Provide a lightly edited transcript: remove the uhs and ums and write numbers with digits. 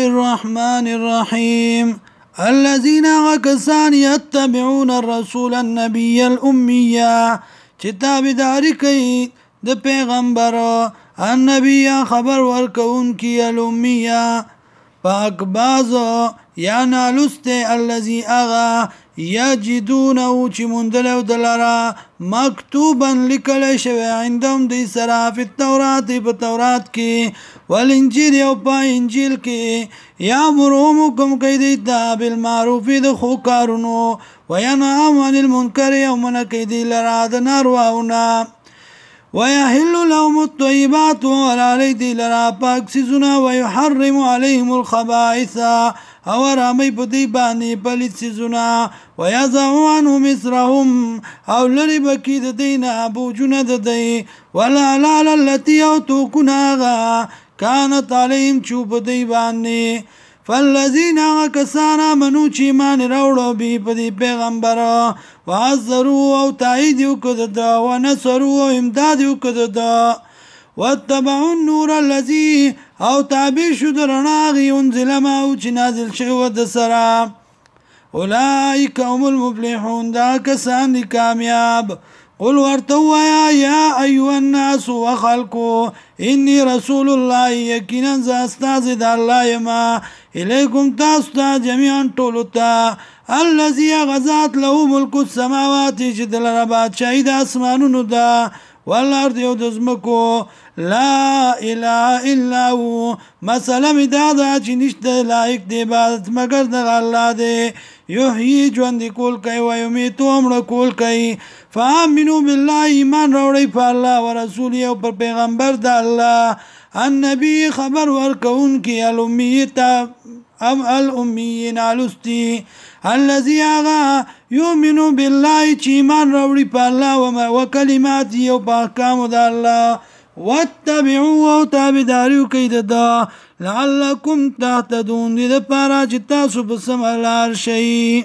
الرحمن الرحيم الذين غكسان يتبعون الرسول النبي الأمية كتاب داری کئی د پیغمبر النبی خبر ورکون کی الأمية پاک بازو یا نالست الذي اغا یجدونه چی مندلو دلرا مکتوبا لکل شوی عندهم دی سرا فی التورات پا تورات کی والانجیل یو پا انجیل کی یامرهم حکم کئی دیتا بالمعروف د خو کارونو وینعم عن المنکر یومن کئی دی لرا د نارواونا ويحل لهم الطيبات وعلى دي لرا پاک سيزنا ويحرم عليهم الخبائث او رامي بدي باني پلت سيزنا ويضع عنهم إصرهم او لري بكي دينا بوجنا دي والأعلال التي اوتوكناغا كانت عليهم چوب دي باني فالذين كسانا منو چی مان روڑو بی پدی پیغمبر وعزروا او تاییدیو کددا ونصروا او امدادیو کددا واتبعوا النور الذي او تابع شد رناغي انزل ماو چی نازل شود سرا اولئك هم المفلحون دا کسان دی کامیاب قل ورتوا يا أيها الناس وخلقوا إني رسول الله يكينا زاستازد الله يما إليكم تاستا جميعا طولتا الذي غزات له ملك السماوات جدل ربات شهيد أسمانون دا والأرض يودزمكو لا إله إلا هو مسألة مدادا چی نشت لائق دی عبادت مگر در اللہ دی یحیی جوند کول کئی ویمیتو امر کول کئی فآمنوا بالله ایمان روڑی پا اللہ ورسولی او پر پیغمبر دا اللہ النبی خبر ورکون کی الأمیتا ام الأمیین علستی الذي آغا یؤمنو بالله چی ایمان روڑی پا اللہ وکلماتی او پا احکام دا اللہ واتبعوا او تابداریو کئی دا لعلکم تهتدون دی دا پارا چی تاسو بسم اللہ شئی